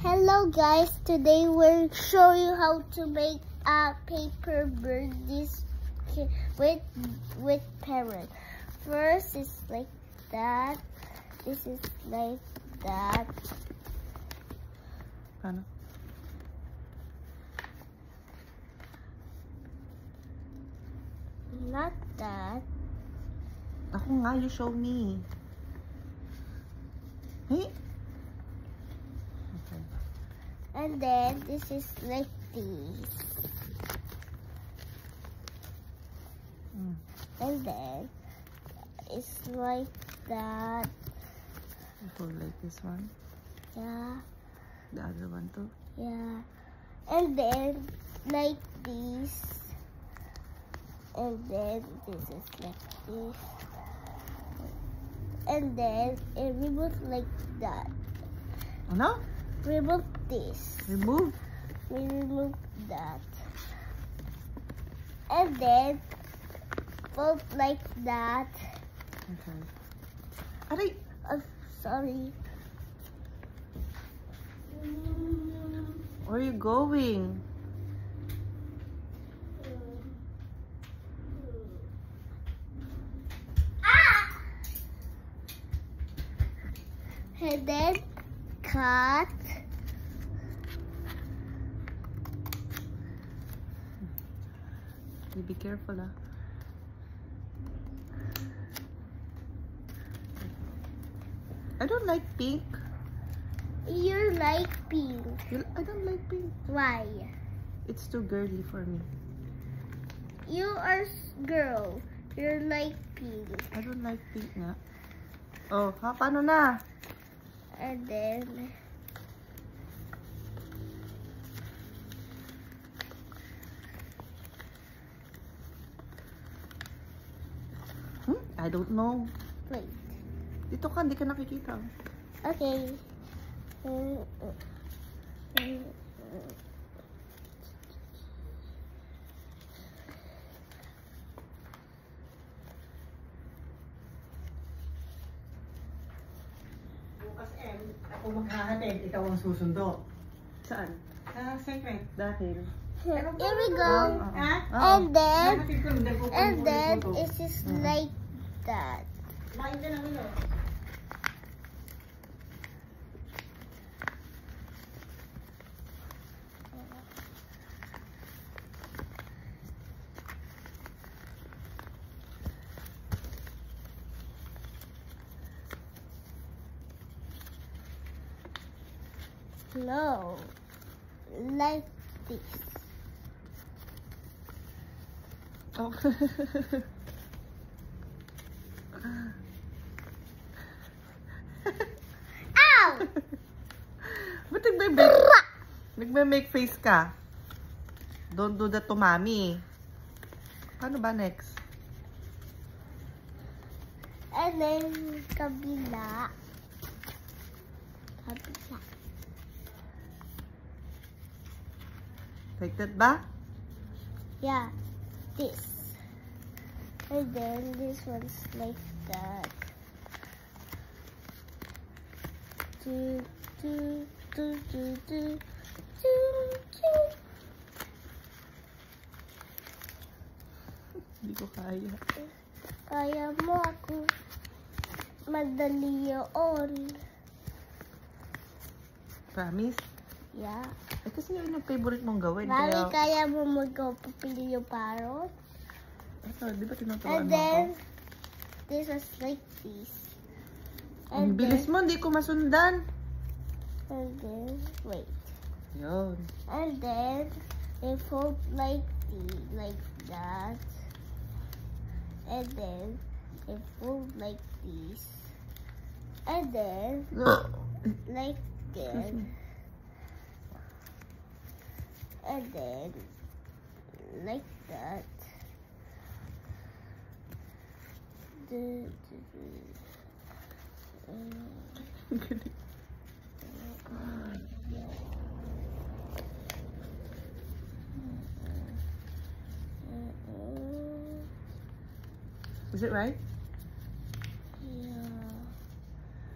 Hello guys, today we'll show you how to make a paper bird this with parrot. First is like that. This is like that. Paano? Not that. Ako nga, you show me. Hey? Okay. And then this is like this. And then it's like that. Ito like this one. Yeah. The other one too. Yeah. And then like this. And then this is like this. And then it remove like that. Ano? Remove this. Remove? We remove that. And then fold like that. Okay. Aray! Oh, sorry. Where are you going? And then cut. You be careful, ah. I don't like pink. You like pink. I don't like pink. Why? It's too girly for me. You are girl. You like pink. I don't like pink nga. Oh, ha? Paano na? And then I don't know. wait. Dito ka, hindi ka nakikita. Okay. Bukas ako maghahatid, ikaw ang susundo. Saan? Sa secret. Dahil? Here we go. Ha? And then Hahatid ko, hindi ko it's just like that. Lain ka namin, oh. No, like this. Oh. Ow! Ba't nagme-make face ka? Don't do that to mommy. Paano ba next? And then kabila. Kabila. Like that ba? Yeah, this. And then this one's like that. Do, do, do, do, do, do, do. Hindi ko kaya. Kaya mo ako. Madali yun. Promise? Yeah. Eh, kasi yun yung favorite mong gawin. Mami, Kaya, kaya mo magpapili yung parrot? ito, di ba tinuturuan And mo then, ako? this was like this. Ang bilis mo, hindi ko masundan. And then, wait. Yun. And then, they fold like that. And then, they fold like this. And then, like this. And then, like that. Is it right? Yeah.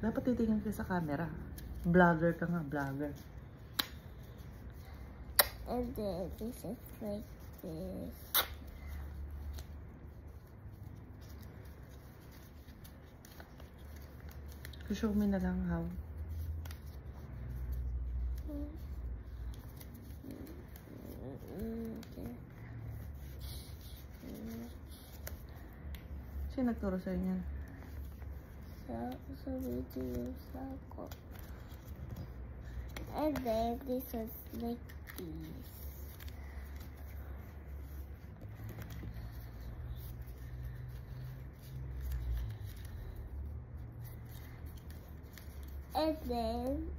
Dapat titingin ka sa camera. Vlogger ka nga, vlogger. And then this is like this. Show me na lang how. Sino nagturo sa inyo? Sa videos ako. And then this was like this. And then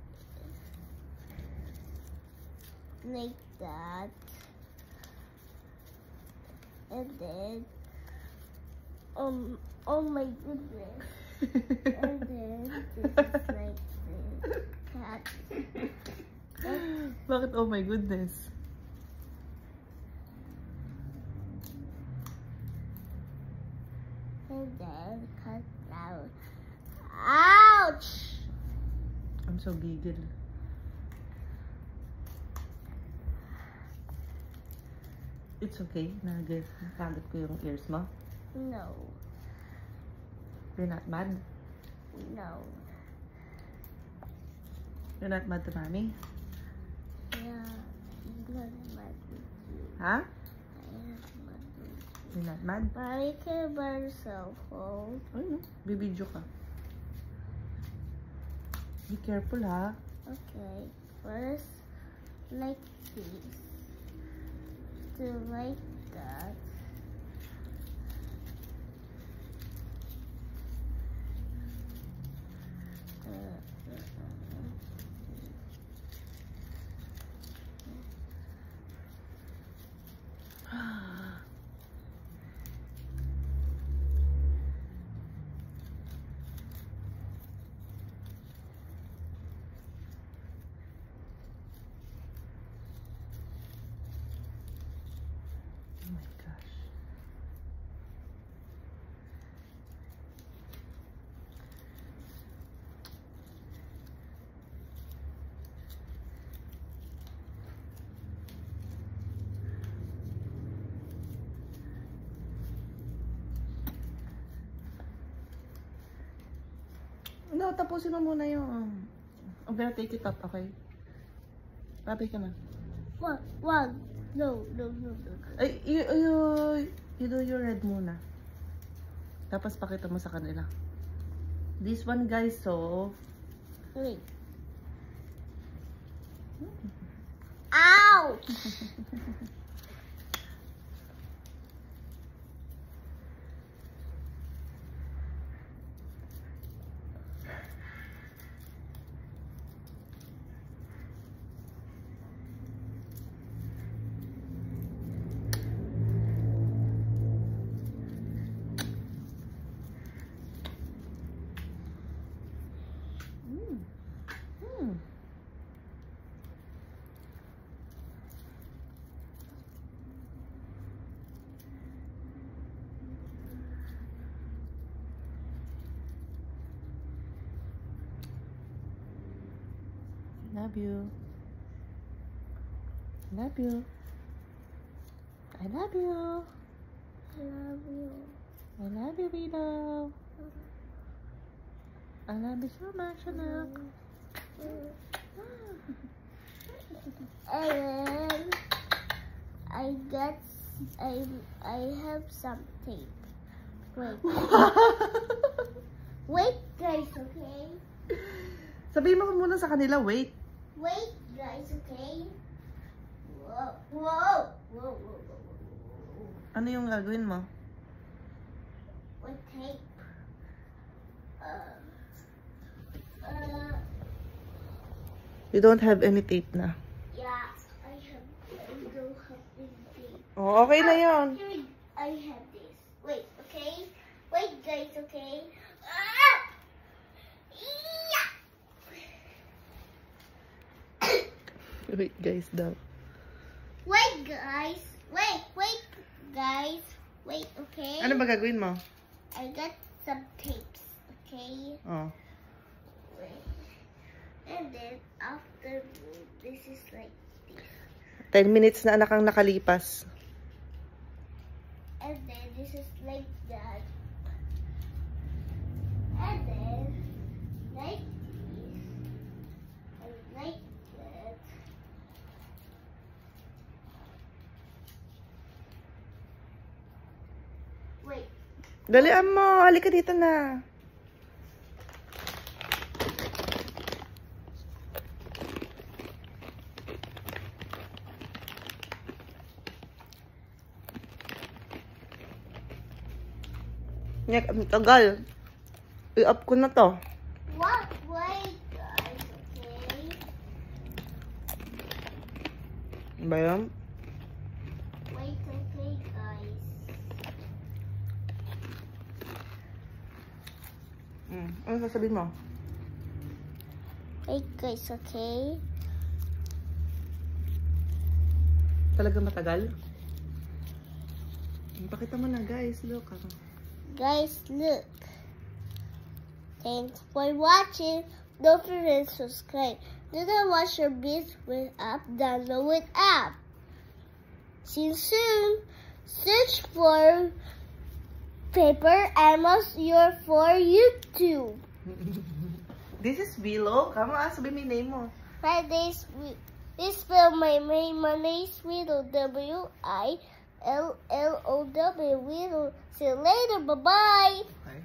like that. And then oh my goodness. And then this is like this cat. Bakit oh my goodness? And then cut down. Ouch! I'm so gigil. It's okay. Nakagat ko yung ears mo. No. You're not mad? No. You're not mad to mommy? Yeah. I'm not mad with you. Ha? I'm not mad with you. You're not mad? Mommy can buy her cell phone. Ay no, bibidyo ka. Be careful ha. Okay. First, like this. To like that. Oh my gosh. No, tapusin mo muna yung... I'm gonna take it up, okay? Babay ka na. Wag. No. Ay, you do your red muna. Tapos pakita mo sa kanila. This one, guys, so... Wait. Ouch! Love you. Love you. I love you. I love you. I love you, Vito. I love you so much, anak. And then I have some tape. Wait. Wait, guys, okay? Sabihin mo muna sa kanila, wait. Wait, guys, okay? Whoa. Ano yung gagawin mo? With tape. You don't have any tape na. Yeah, I don't have any tape. Oh, okay na yun. Here, I have this. Wait, okay? Wait, guys, okay? Ah! Yeah! Wait, guys, daw. Wait, guys. Wait, guys. Wait, okay? Ano ba gagawin mo? I got some tapes, okay? Oh. Wait. And then after this is like this. 10 minutes na anak ang nakalipas. And then this is like that. And then like this. And like that. Wait. Dalian mo. Halika dito na. Nek, ang tagal. I-up ko na to. What? Wait, guys, okay? Ba yan? Wait, okay, guys. Ano sasabihin mo? Wait, guys, okay? Talaga matagal? Pakita mo na, guys. Look. Guys, look. Thanks for watching. Don't forget to subscribe. Do not watch your beats with app. Download with app. See you soon. Search for Paper Amos for YouTube. This is Willow. Come on, sabihin mo yung name mo. My name is my name is Willow. WILLOW. Willow. See you later. Bye bye. Okay.